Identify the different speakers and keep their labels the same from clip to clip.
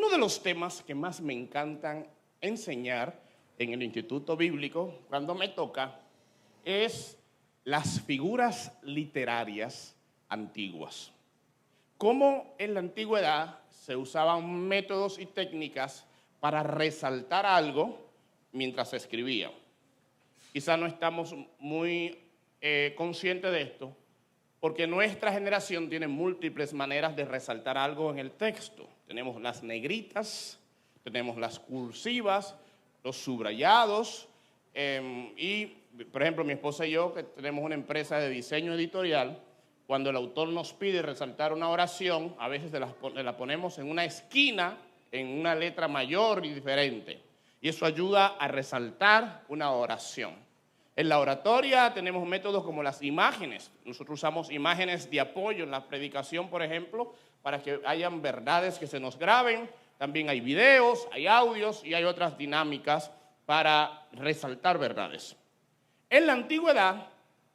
Speaker 1: Uno de los temas que más me encantan enseñar en el Instituto Bíblico, cuando me toca, es las figuras literarias antiguas. Cómo en la antigüedad se usaban métodos y técnicas para resaltar algo mientras se escribía. Quizá no estamos muy conscientes de esto, porque nuestra generación tiene múltiples maneras de resaltar algo en el texto. Tenemos las negritas, tenemos las cursivas, los subrayados, y, por ejemplo, mi esposa y yo, que tenemos una empresa de diseño editorial, cuando el autor nos pide resaltar una oración, a veces la ponemos en una esquina, en una letra mayor y diferente. Y eso ayuda a resaltar una oración. En la oratoria tenemos métodos como las imágenes. Nosotros usamos imágenes de apoyo en la predicación, por ejemplo, para que hayan verdades que se nos graben. También hay videos, hay audios y hay otras dinámicas para resaltar verdades. En la antigüedad,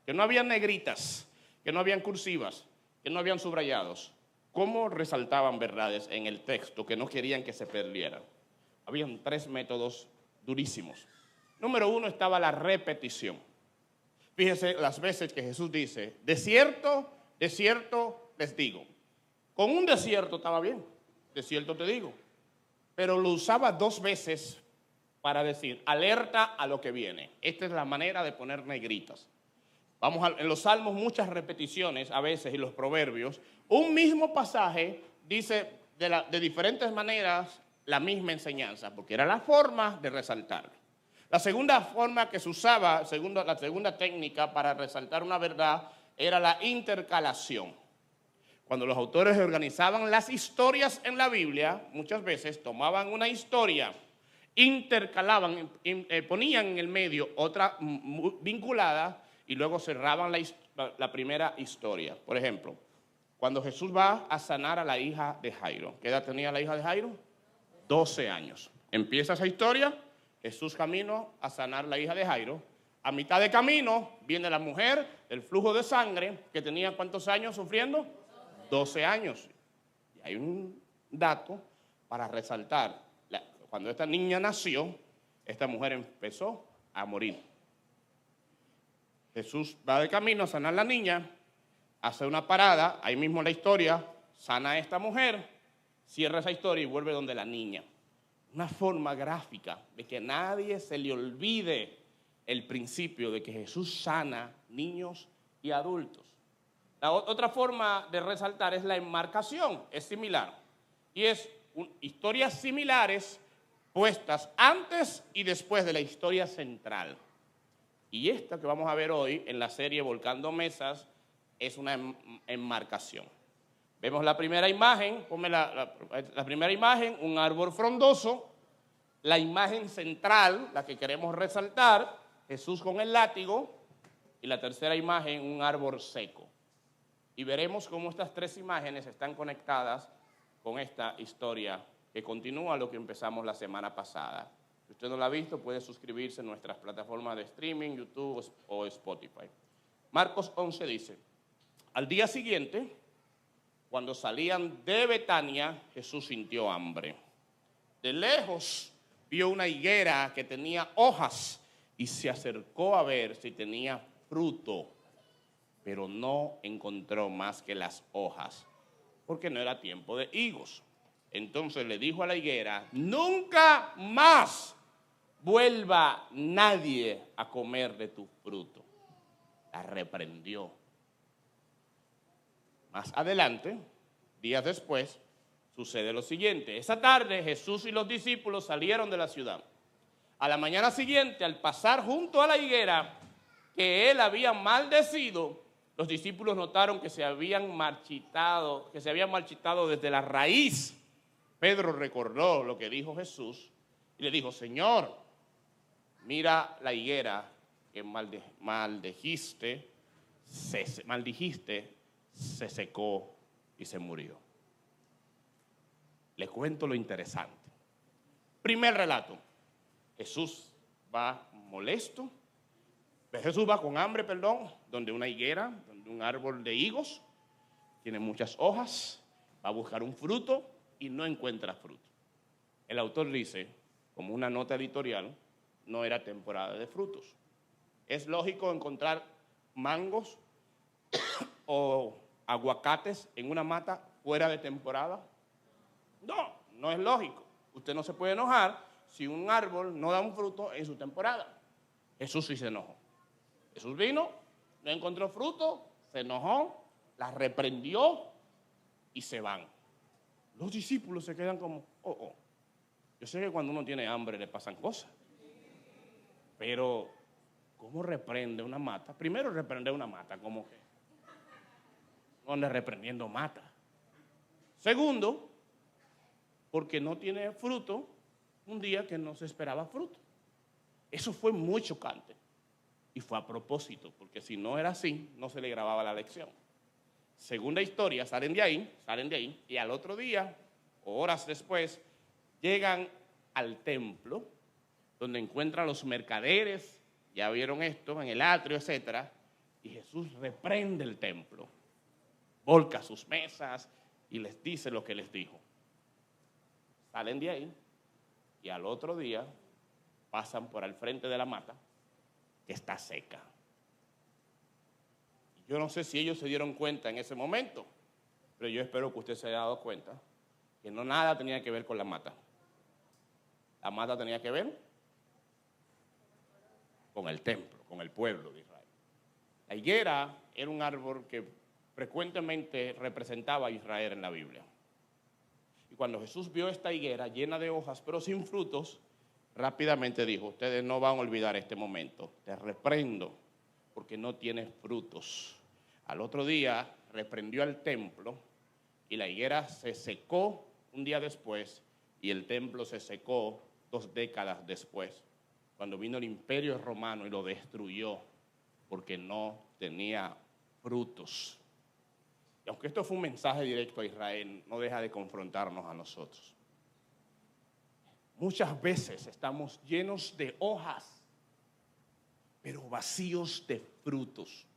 Speaker 1: que no había negritas, que no habían cursivas, que no habían subrayados, ¿cómo resaltaban verdades en el texto que no querían que se perdieran? Habían tres métodos durísimos. Número uno estaba la repetición. Fíjese las veces que Jesús dice, de cierto les digo. Con un desierto estaba bien, de cierto te digo. Pero lo usaba dos veces para decir, alerta a lo que viene. Esta es la manera de poner negritas. En los salmos muchas repeticiones a veces y los proverbios. Un mismo pasaje dice de diferentes maneras la misma enseñanza, porque era la forma de resaltarlo. La segunda forma que se usaba, la segunda técnica para resaltar una verdad era la intercalación. Cuando los autores organizaban las historias en la Biblia, muchas veces tomaban una historia, intercalaban, ponían en el medio otra vinculada y luego cerraban la primera historia. Por ejemplo, cuando Jesús va a sanar a la hija de Jairo, ¿qué edad tenía la hija de Jairo? 12 años. Empieza esa historia. Jesús camino a sanar la hija de Jairo. A mitad de camino viene la mujer del flujo de sangre que tenía ¿cuántos años sufriendo? 12 años. Y hay un dato para resaltar. Cuando esta niña nació, esta mujer empezó a morir. Jesús va de camino a sanar a la niña, hace una parada, ahí mismo la historia, sana a esta mujer, cierra esa historia y vuelve donde la niña. Una forma gráfica de que nadie se le olvide el principio de que Jesús sana niños y adultos. La otra forma de resaltar es la enmarcación, es similar. Y es historias similares puestas antes y después de la historia central. Y esta que vamos a ver hoy en la serie Volcando Mesas es una enmarcación. Vemos la primera imagen, ponme la primera imagen, un árbol frondoso. La imagen central, la que queremos resaltar, Jesús con el látigo. Y la tercera imagen, un árbol seco. Y veremos cómo estas tres imágenes están conectadas con esta historia que continúa lo que empezamos la semana pasada. Si usted no la ha visto, puede suscribirse en nuestras plataformas de streaming, YouTube o Spotify. Marcos 11 dice, al día siguiente, cuando salían de Betania, Jesús sintió hambre. De lejos vio una higuera que tenía hojas y se acercó a ver si tenía fruto, pero no encontró más que las hojas, porque no era tiempo de higos. Entonces le dijo a la higuera, nunca más vuelva nadie a comer de tu fruto. La reprendió. Más adelante, días después, sucede lo siguiente. Esa tarde Jesús y los discípulos salieron de la ciudad. A la mañana siguiente, al pasar junto a la higuera que él había maldecido, los discípulos notaron que se habían marchitado desde la raíz. Pedro recordó lo que dijo Jesús y le dijo, Señor, mira la higuera que maldijiste, se secó y se murió. Les cuento lo interesante. Primer relato. Jesús va molesto. Jesús va con hambre, donde una higuera, donde un árbol de higos, tiene muchas hojas, va a buscar un fruto y no encuentra fruto. El autor dice, como una nota editorial, no era temporada de frutos. Es lógico encontrar mangos o aguacates en una mata fuera de temporada. No, no es lógico. Usted no se puede enojar si un árbol no da un fruto en su temporada. Jesús sí se enojó. Jesús vino, no encontró fruto, se enojó, la reprendió y se van. Los discípulos se quedan como, oh. Yo sé que cuando uno tiene hambre le pasan cosas. Pero, ¿cómo reprende una mata? Primero reprende una mata, como que no anda reprendiendo mata. Segundo, porque no tiene fruto un día que no se esperaba fruto. Eso fue muy chocante. Y fue a propósito, porque si no era así, no se le grababa la lección. Segunda historia, salen de ahí, y al otro día, o horas después, llegan al templo, donde encuentran los mercaderes, ya vieron esto, en el atrio, etc. Y Jesús reprende el templo, volca sus mesas y les dice lo que les dijo. Salen de ahí, y al otro día pasan por al frente de la mata, que está seca. Yo no sé si ellos se dieron cuenta en ese momento, pero yo espero que usted se haya dado cuenta que no nada tenía que ver con la mata. La mata tenía que ver con el templo, con el pueblo de Israel. La higuera era un árbol que frecuentemente representaba a Israel en la Biblia. Y cuando Jesús vio esta higuera llena de hojas pero sin frutos, rápidamente dijo, ustedes no van a olvidar este momento, te reprendo porque no tienes frutos. Al otro día reprendió al templo y la higuera se secó un día después y el templo se secó 2 décadas después, cuando vino el Imperio Romano y lo destruyó porque no tenía frutos. Y aunque esto fue un mensaje directo a Israel, no deja de confrontarnos a nosotros. Muchas veces estamos llenos de hojas, pero vacíos de frutos.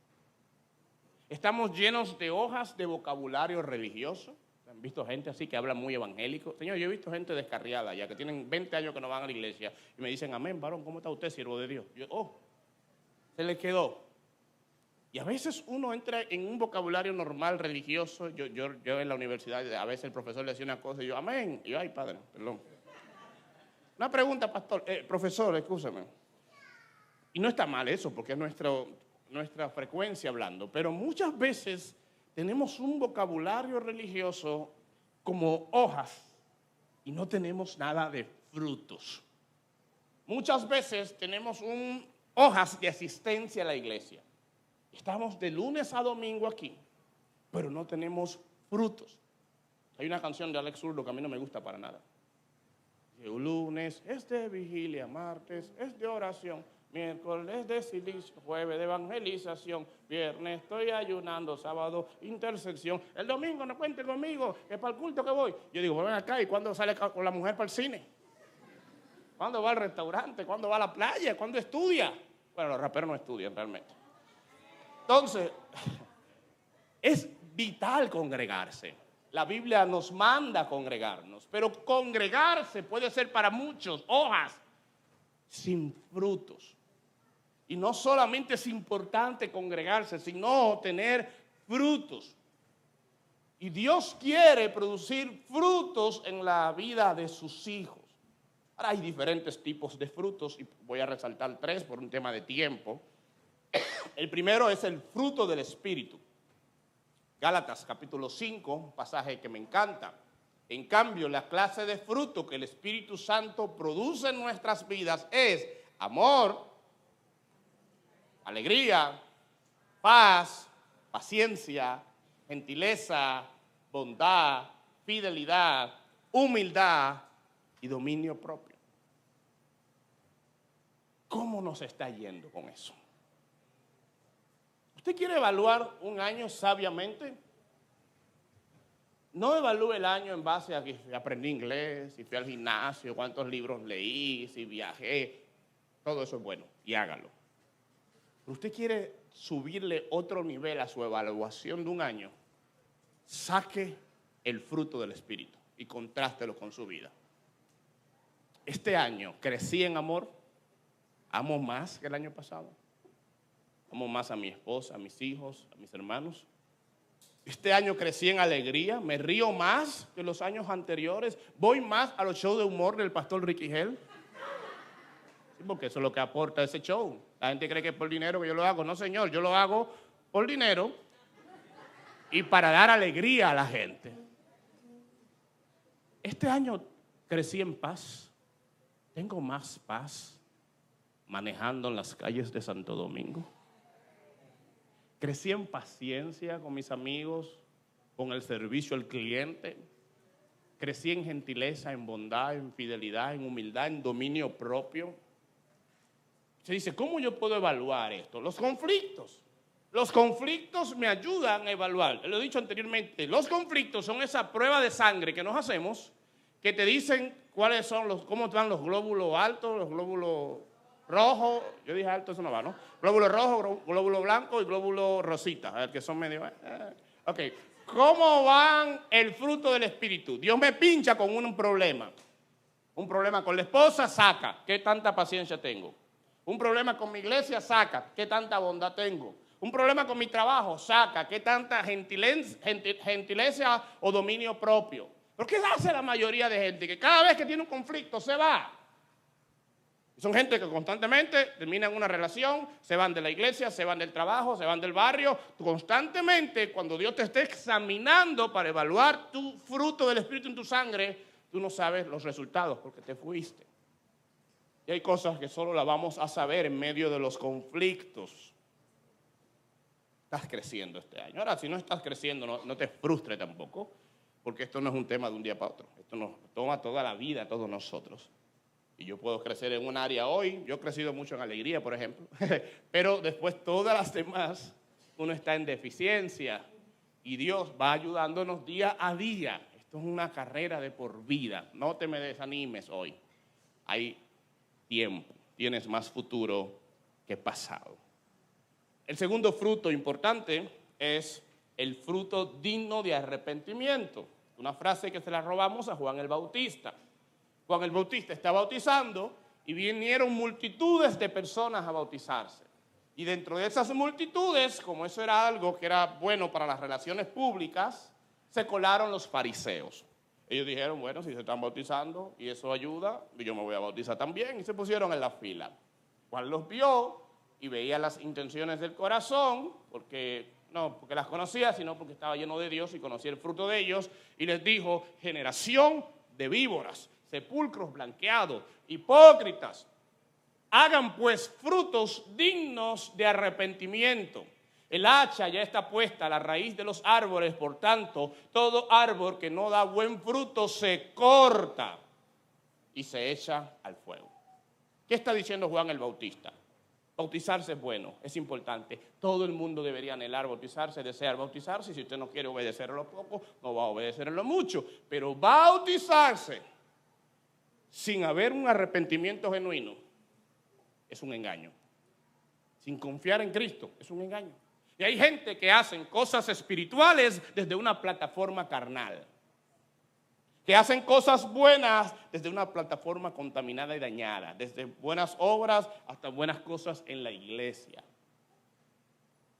Speaker 1: Estamos llenos de hojas de vocabulario religioso. ¿Han visto gente así que habla muy evangélico? Señor, yo he visto gente descarriada ya que tienen 20 años que no van a la iglesia y me dicen, amén, varón, ¿cómo está usted, siervo de Dios? Yo, se le quedó. Y a veces uno entra en un vocabulario normal, religioso. Yo en la universidad, a veces el profesor le decía una cosa y yo, amén. Y yo, ay, padre, perdón. Una pregunta, pastor, profesor, escúchame. Y no está mal eso, porque es nuestra frecuencia hablando, pero muchas veces tenemos un vocabulario religioso como hojas y no tenemos nada de frutos. Muchas veces tenemos hojas de asistencia a la iglesia. Estamos de lunes a domingo aquí, pero no tenemos frutos. Hay una canción de Alex Zurdo que a mí no me gusta para nada. Un lunes es de vigilia, martes es de oración, miércoles de silicio, jueves de evangelización, viernes estoy ayunando, sábado intersección, el domingo no cuente conmigo, que para el culto que voy. Yo digo, ven acá, ¿y cuándo sale con la mujer para el cine? ¿Cuándo va al restaurante? ¿Cuándo va a la playa? ¿Cuándo estudia? Bueno, los raperos no estudian realmente. Entonces, es vital congregarse. La Biblia nos manda a congregarnos, pero congregarse puede ser para muchos hojas sin frutos. Y no solamente es importante congregarse, sino tener frutos. Y Dios quiere producir frutos en la vida de sus hijos. Ahora hay diferentes tipos de frutos y voy a resaltar 3 por un tema de tiempo. El primero es el fruto del Espíritu. Gálatas capítulo 5, pasaje que me encanta. En cambio, la clase de fruto que el Espíritu Santo produce en nuestras vidas es amor, alegría, paz, paciencia, gentileza, bondad, fidelidad, humildad y dominio propio. ¿Cómo nos está yendo con eso? ¿Usted quiere evaluar un año sabiamente? No evalúe el año en base a que aprendí inglés, si fui al gimnasio, cuántos libros leí, si viajé. Todo eso es bueno y hágalo. Pero usted quiere subirle otro nivel a su evaluación de un año, saque el fruto del Espíritu y contrástelo con su vida. Este año crecí en amor, amo más que el año pasado. Amo más a mi esposa, a mis hijos, a mis hermanos. Este año crecí en alegría, me río más que los años anteriores, voy más a los shows de humor del pastor Ricky Hell. Sí, porque eso es lo que aporta ese show. La gente cree que es por dinero que yo lo hago. No, señor, yo lo hago por dinero y para dar alegría a la gente. Este año crecí en paz, tengo más paz manejando en las calles de Santo Domingo. Crecí en paciencia con mis amigos, con el servicio al cliente. Crecí en gentileza, en bondad, en fidelidad, en humildad, en dominio propio. Se dice, ¿cómo yo puedo evaluar esto? Los conflictos. Los conflictos me ayudan a evaluar. Lo he dicho anteriormente, los conflictos son esa prueba de sangre que nos hacemos, que te dicen cuáles son cómo van los glóbulos altos, los glóbulos rojos. Yo dije alto, eso no va, ¿no? Glóbulo rojo, glóbulo blanco y glóbulo rosita, a ver, que son medio... Ok, ¿cómo van el fruto del Espíritu? Dios me pincha con un problema. Un problema con la esposa, saca. ¿Qué tanta paciencia tengo? Un problema con mi iglesia, saca. ¿Qué tanta bondad tengo? Un problema con mi trabajo, saca. ¿Qué tanta gentileza o dominio propio? ¿Pero qué hace la mayoría de gente? Que cada vez que tiene un conflicto se va. Son gente que constantemente terminan una relación, se van de la iglesia, se van del trabajo, se van del barrio. Constantemente, cuando Dios te esté examinando para evaluar tu fruto del Espíritu en tu sangre, tú no sabes los resultados porque te fuiste. Y hay cosas que solo las vamos a saber en medio de los conflictos. Estás creciendo este año. Ahora, si no estás creciendo, no te frustres tampoco, porque esto no es un tema de un día para otro. Esto nos toma toda la vida a todos nosotros. Y yo puedo crecer en un área hoy. Yo he crecido mucho en alegría, por ejemplo. Pero después todas las demás, uno está en deficiencia. Y Dios va ayudándonos día a día. Esto es una carrera de por vida. No te me desanimes hoy. Hay tiempo. Tienes más futuro que pasado. El segundo fruto importante es el fruto digno de arrepentimiento. Una frase que se la robamos a Juan el Bautista. Juan el Bautista está bautizando y vinieron multitudes de personas a bautizarse. Y dentro de esas multitudes, como eso era algo que era bueno para las relaciones públicas, se colaron los fariseos. Ellos dijeron, bueno, si se están bautizando y eso ayuda, yo me voy a bautizar también. Y se pusieron en la fila. Juan los vio y veía las intenciones del corazón, no porque las conocía, sino porque estaba lleno de Dios y conocía el fruto de ellos. Y les dijo, generación de víboras, sepulcros blanqueados, hipócritas, hagan pues frutos dignos de arrepentimiento. El hacha ya está puesta a la raíz de los árboles, por tanto, todo árbol que no da buen fruto se corta y se echa al fuego. ¿Qué está diciendo Juan el Bautista? Bautizarse es bueno, es importante. Todo el mundo debería anhelar bautizarse, desear bautizarse. Y si usted no quiere obedecer a lo poco, no va a obedecer a lo mucho. Pero bautizarse sin haber un arrepentimiento genuino es un engaño. Sin confiar en Cristo es un engaño. Y hay gente que hacen cosas espirituales desde una plataforma carnal. Que hacen cosas buenas desde una plataforma contaminada y dañada. Desde buenas obras hasta buenas cosas en la iglesia.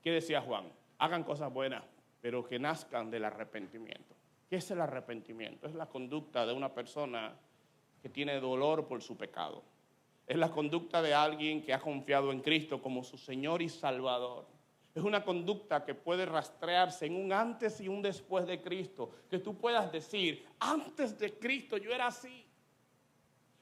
Speaker 1: ¿Qué decía Juan? Hagan cosas buenas, pero que nazcan del arrepentimiento. ¿Qué es el arrepentimiento? Es la conducta de una persona que tiene dolor por su pecado. Es la conducta de alguien que ha confiado en Cristo como su Señor y Salvador. Es una conducta que puede rastrearse en un antes y un después de Cristo. Que tú puedas decir, antes de Cristo yo era así.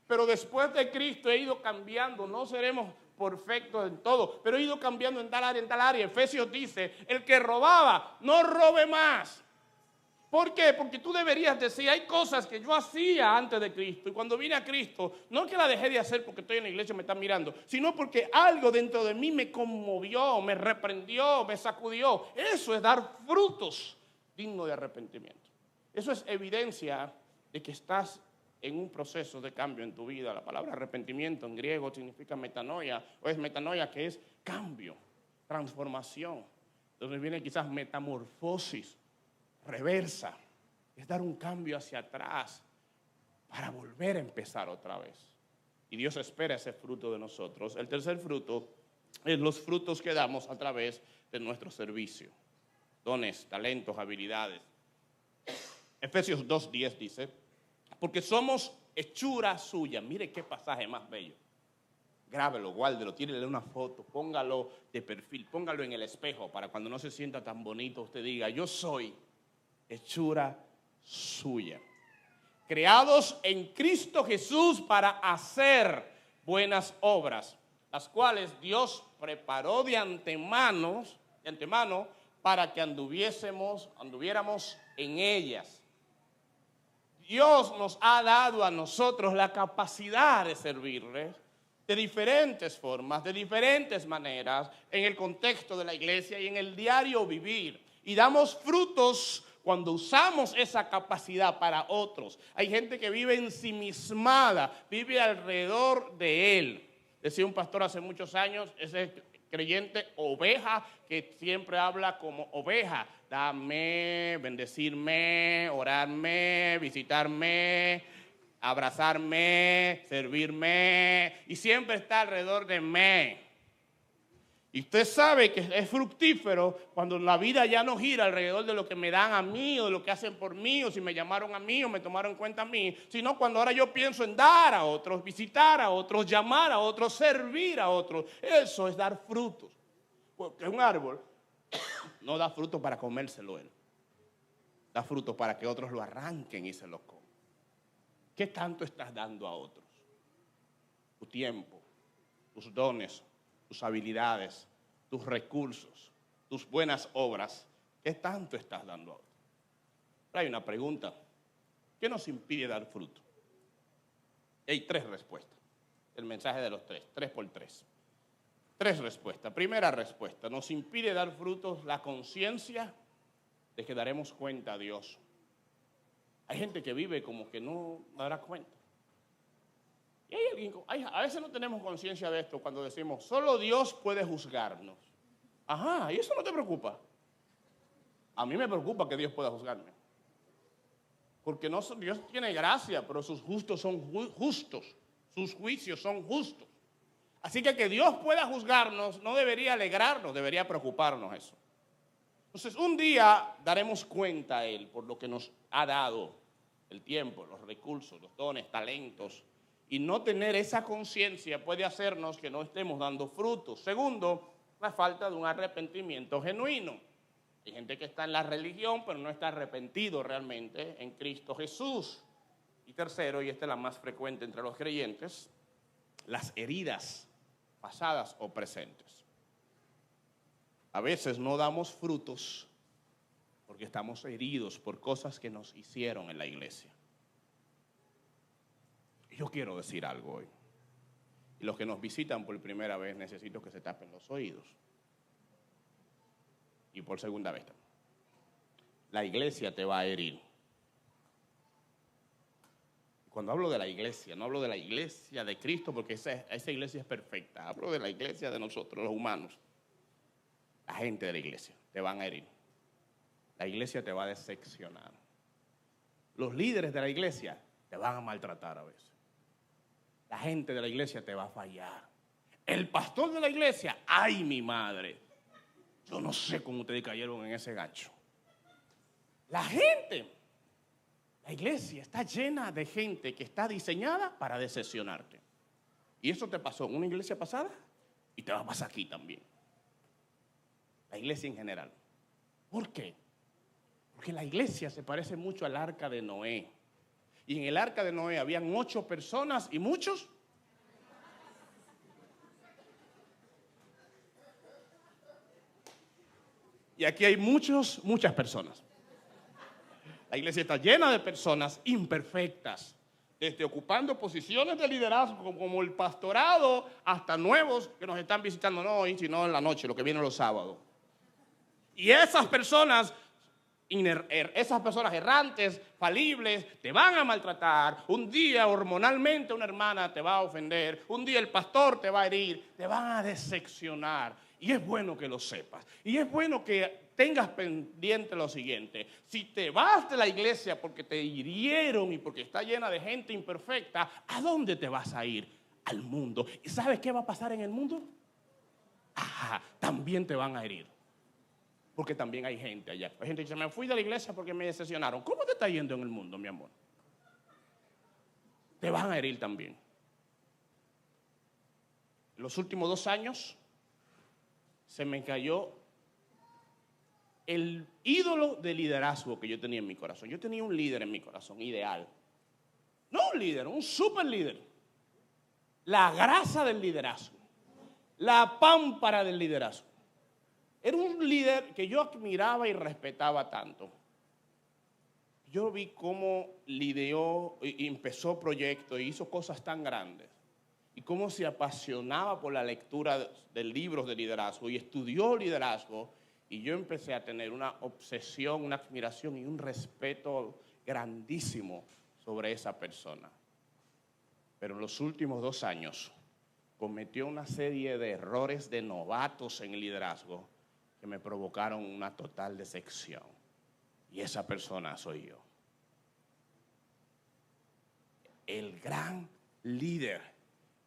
Speaker 1: Pero después de Cristo he ido cambiando. No seremos perfectos en todo, pero he ido cambiando en tal área, en tal área. Efesios dice, el que robaba, no robe más. ¿Por qué? Porque tú deberías decir, hay cosas que yo hacía antes de Cristo y cuando vine a Cristo, no que la dejé de hacer porque estoy en la iglesia y me están mirando, sino porque algo dentro de mí me conmovió, me reprendió, me sacudió. Eso es dar frutos dignos de arrepentimiento. Eso es evidencia de que estás en un proceso de cambio en tu vida. La palabra arrepentimiento en griego significa metanoia, o es metanoia, que es cambio, transformación. Donde viene quizás metamorfosis. Reversa, es dar un cambio hacia atrás. para volver a empezar otra vez. Y Dios espera ese fruto de nosotros. El tercer fruto es los frutos que damos a través de nuestro servicio. Dones, talentos, habilidades. Efesios 2:10 dice, porque somos hechura suya. Mire qué pasaje más bello. Grábelo, guárdelo, tírele una foto, póngalo de perfil, póngalo en el espejo para cuando no se sienta tan bonito usted diga, yo soy hechura suya. Creados en Cristo Jesús para hacer buenas obras, las cuales Dios preparó de antemano para que anduviéramos en ellas. Dios nos ha dado a nosotros la capacidad de servirle de diferentes formas, de diferentes maneras, en el contexto de la iglesia y en el diario vivir. Y damos frutos cuando usamos esa capacidad para otros. Hay gente que vive ensimismada, vive alrededor de él. Decía un pastor hace muchos años, ese creyente oveja que siempre habla como oveja. Dame, bendecirme, orarme, visitarme, abrazarme, servirme, y siempre está alrededor de mí. Y usted sabe que es fructífero cuando la vida ya no gira alrededor de lo que me dan a mí, o de lo que hacen por mí, o si me llamaron a mí, o me tomaron en cuenta a mí, sino cuando ahora yo pienso en dar a otros, visitar a otros, llamar a otros, servir a otros. Eso es dar frutos. Porque un árbol no da fruto para comérselo él. Da fruto para que otros lo arranquen y se lo coman. ¿Qué tanto estás dando a otros? Tu tiempo, tus dones, tus habilidades, tus recursos, tus buenas obras. ¿Qué tanto estás dando a otros? Pero hay una pregunta. ¿Qué nos impide dar fruto? Hay 3 respuestas. El mensaje de los 3, 3 por 3. 3 respuestas. Primera respuesta. Nos impide dar frutos la conciencia de que daremos cuenta a Dios. Hay gente que vive como que no dará cuenta. Y a veces no tenemos conciencia de esto cuando decimos, solo Dios puede juzgarnos. Ajá, ¿y eso no te preocupa? A mí me preocupa que Dios pueda juzgarme. Porque no, Dios tiene gracia, pero sus justos son justos. Sus juicios son justos. Así que Dios pueda juzgarnos no debería alegrarnos, debería preocuparnos eso. Entonces, un día daremos cuenta a Él por lo que nos ha dado. El tiempo, los recursos, los dones, talentos. Y no tener esa conciencia puede hacernos que no estemos dando frutos. Segundo, la falta de un arrepentimiento genuino. Hay gente que está en la religión, pero no está arrepentido realmente en Cristo Jesús. Y tercero, y esta es la más frecuente entre los creyentes, las heridas pasadas o presentes. A veces no damos frutos porque estamos heridos por cosas que nos hicieron en la iglesia. Yo quiero decir algo hoy. Y los que nos visitan por primera vez necesito que se tapen los oídos. Y por segunda vez. La iglesia te va a herir. Cuando hablo de la iglesia, no hablo de la iglesia de Cristo porque esa iglesia es perfecta. Hablo de la iglesia de nosotros, los humanos. La gente de la iglesia te van a herir. La iglesia te va a decepcionar. Los líderes de la iglesia te van a maltratar a veces. La gente de la iglesia te va a fallar. El pastor de la iglesia, ¡ay, mi madre! Yo no sé cómo ustedes cayeron en ese gancho. La gente, la iglesia está llena de gente que está diseñada para decepcionarte. Y eso te pasó en una iglesia pasada y te va a pasar aquí también. La iglesia en general. ¿Por qué? Porque la iglesia se parece mucho al arca de Noé. Y en el arca de Noé habían 8 personas y muchos. Y aquí hay muchas personas. La iglesia está llena de personas imperfectas, desde ocupando posiciones de liderazgo como el pastorado hasta nuevos que nos están visitando no hoy, sino en la noche, lo que viene los sábados. Y esas personas errantes, falibles, te van a maltratar. Un día hormonalmente una hermana te va a ofender. Un día el pastor te va a herir. Te van a decepcionar. Y es bueno que lo sepas. Y es bueno que tengas pendiente lo siguiente: si te vas de la iglesia porque te hirieron y porque está llena de gente imperfecta, ¿a dónde te vas a ir? Al mundo. ¿Y sabes qué va a pasar en el mundo? Ajá, también te van a herir. Porque también hay gente allá. Hay gente que dice: me fui de la iglesia porque me decepcionaron. ¿Cómo te está yendo en el mundo, mi amor? Te van a herir también. En los últimos 2 años se me cayó el ídolo de liderazgo que yo tenía en mi corazón. Yo tenía un líder en mi corazón, ideal. No un líder, un super líder. La grasa del liderazgo. La pámpara del liderazgo. Era un líder que yo admiraba y respetaba tanto. Yo vi cómo lideró y empezó proyectos y hizo cosas tan grandes. Y cómo se apasionaba por la lectura de libros de liderazgo y estudió liderazgo. Y yo empecé a tener una obsesión, una admiración y un respeto grandísimo sobre esa persona. Pero en los últimos 2 años cometió una serie de errores de novatos en el liderazgo que me provocaron una total decepción. Y esa persona soy yo. El gran líder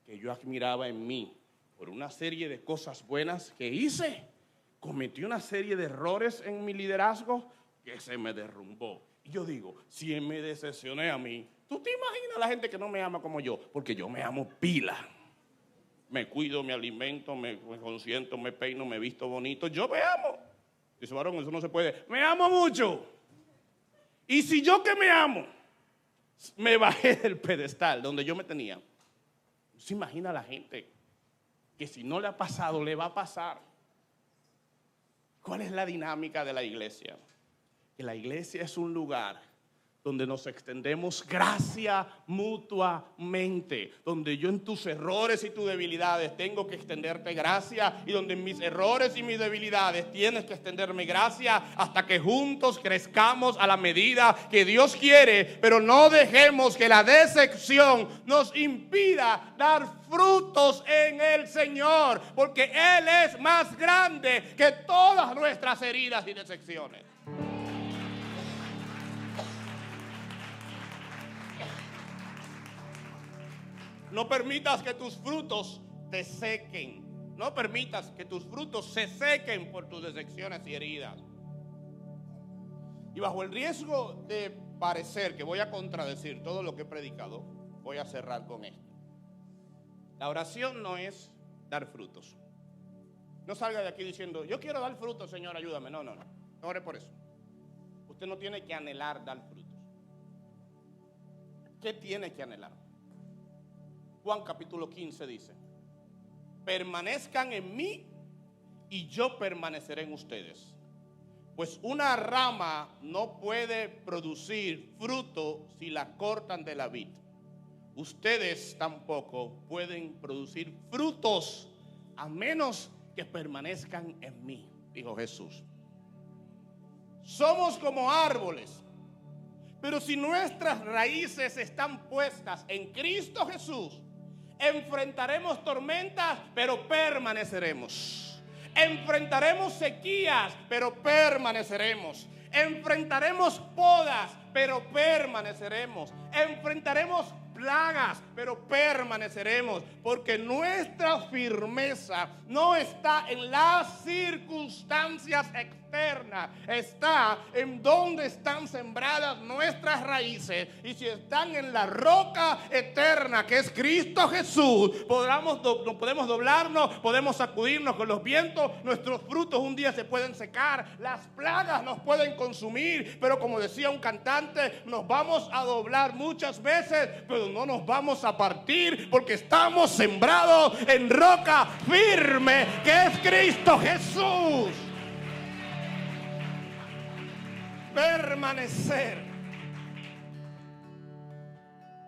Speaker 1: que yo admiraba en mí por una serie de cosas buenas que hice, cometió una serie de errores en mi liderazgo que se me derrumbó. Y yo digo, si me decepcioné a mí, ¿tú te imaginas la gente que no me ama como yo? Porque yo me amo pila. Me cuido, me alimento, me consiento, me peino, me visto bonito. Yo me amo. Dice: varón, eso no se puede. Me amo mucho. Y si yo que me amo, me bajé del pedestal donde yo me tenía, ¿se imagina la gente que si no le ha pasado, le va a pasar? ¿Cuál es la dinámica de la iglesia? Que la iglesia es un lugar donde nos extendemos gracia mutuamente, donde yo en tus errores y tus debilidades tengo que extenderte gracia, y donde en mis errores y mis debilidades tienes que extenderme gracia, hasta que juntos crezcamos a la medida que Dios quiere. Pero no dejemos que la decepción nos impida dar frutos en el Señor, porque Él es más grande que todas nuestras heridas y decepciones. No permitas que tus frutos te sequen. No permitas que tus frutos se sequen por tus decepciones y heridas. Y bajo el riesgo de parecer que voy a contradecir todo lo que he predicado, voy a cerrar con esto. La oración no es dar frutos. No salga de aquí diciendo: yo quiero dar frutos, Señor, ayúdame. No. No ore por eso. Usted no tiene que anhelar dar frutos. ¿Qué tiene que anhelar? Juan capítulo 15 dice: permanezcan en mí y yo permaneceré en ustedes. Pues una rama no puede producir fruto si la cortan de la vid. Ustedes tampoco pueden producir frutos a menos que permanezcan en mí, dijo Jesús. Somos como árboles, pero si nuestras raíces están puestas en Cristo Jesús, enfrentaremos tormentas, pero permaneceremos. Enfrentaremos sequías, pero permaneceremos. Enfrentaremos podas, pero permaneceremos. Enfrentaremos plagas, pero permaneceremos, porque nuestra firmeza no está en las circunstancias externas, está en donde están sembradas nuestras raíces. Y si están en la roca eterna que es Cristo Jesús, podemos doblarnos, podemos sacudirnos con los vientos, nuestros frutos un día se pueden secar, las plagas nos pueden consumir, pero como decía un cantante, nos vamos a doblar muchas veces, pero no nos vamos a partir, porque estamos sembrados en roca firme que es Cristo Jesús. Permanecer.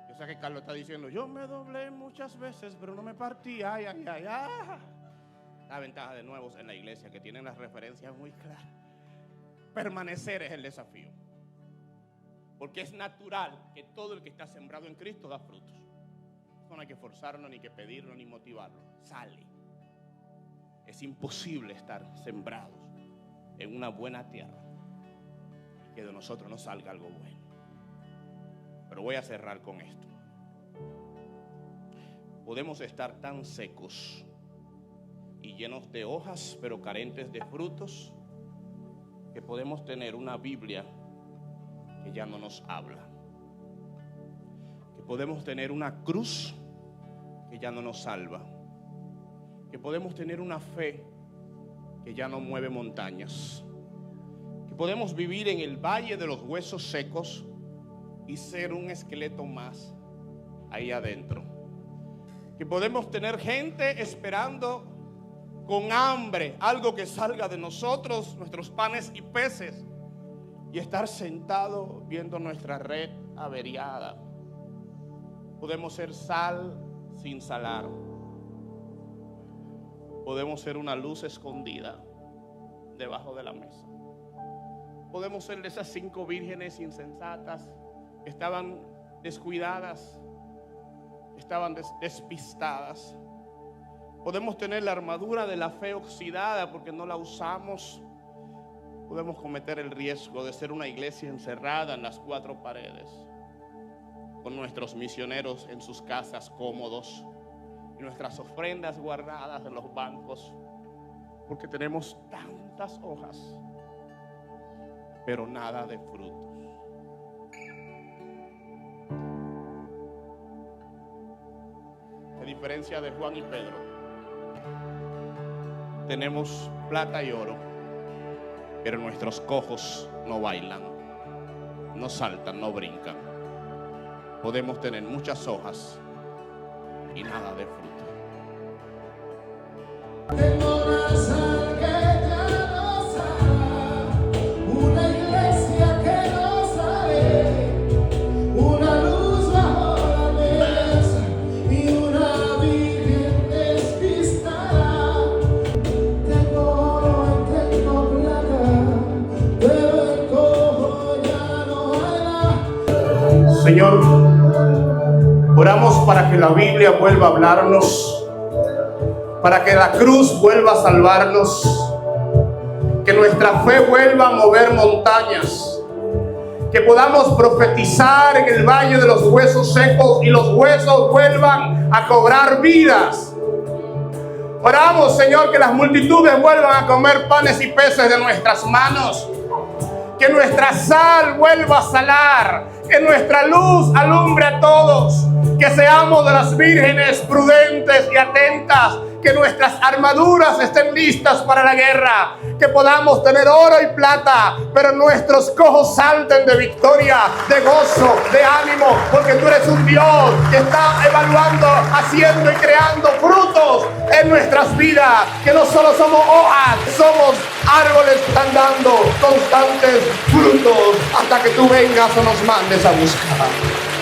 Speaker 1: Yo sé que Carlos está diciendo: yo me doblé muchas veces, pero no me partí. Ay. La ventaja de nuevos en la iglesia, que tienen las referencias muy claras. Permanecer es el desafío. Porque es natural que todo el que está sembrado en Cristo da frutos. No hay que forzarlo, ni que pedirlo, ni motivarlo. Sale. Es imposible estar sembrados en una buena tierra y que de nosotros no salga algo bueno. Pero voy a cerrar con esto. Podemos estar tan secos y llenos de hojas, pero carentes de frutos, que podemos tener una Biblia que ya no nos habla, que podemos tener una cruz que ya no nos salva, que podemos tener una fe que ya no mueve montañas, que podemos vivir en el valle de los huesos secos y ser un esqueleto más ahí adentro, que podemos tener gente esperando con hambre algo que salga de nosotros, nuestros panes y peces, y estar sentado viendo nuestra red averiada. Podemos ser sal sin salar. Podemos ser una luz escondida debajo de la mesa. Podemos ser de esas 5 vírgenes insensatas que estaban descuidadas, que estaban despistadas. Podemos tener la armadura de la fe oxidada porque no la usamos. Podemos cometer el riesgo de ser una iglesia encerrada en las 4 paredes, con nuestros misioneros en sus casas cómodos y nuestras ofrendas guardadas en los bancos, porque tenemos tantas hojas, pero nada de frutos. A diferencia de Juan y Pedro, tenemos plata y oro, pero nuestros cojos no bailan, no saltan, no brincan. Podemos tener muchas hojas y nada de fruto.
Speaker 2: Tengo una sal que ya no sale, una iglesia que no sale, una luz bajo la mesa y una virgen despistada. Tengo oro y tengo plata, pero el cojo ya no baila.
Speaker 1: Señor, oramos para que la Biblia vuelva a hablarnos, para que la cruz vuelva a salvarnos, que nuestra fe vuelva a mover montañas, que podamos profetizar en el valle de los huesos secos y los huesos vuelvan a cobrar vidas. Oramos, Señor, que las multitudes vuelvan a comer panes y peces de nuestras manos, que nuestra sal vuelva a salar, que nuestra luz alumbre a todos, que seamos de las vírgenes prudentes y atentas, que nuestras armaduras estén listas para la guerra, que podamos tener oro y plata, pero nuestros cojos salten de victoria, de gozo, de ánimo, porque tú eres un Dios que está evaluando, haciendo y creando frutos en nuestras vidas, que no solo somos hojas, somos árboles que están dando constantes frutos hasta que tú vengas o nos mandes a buscar.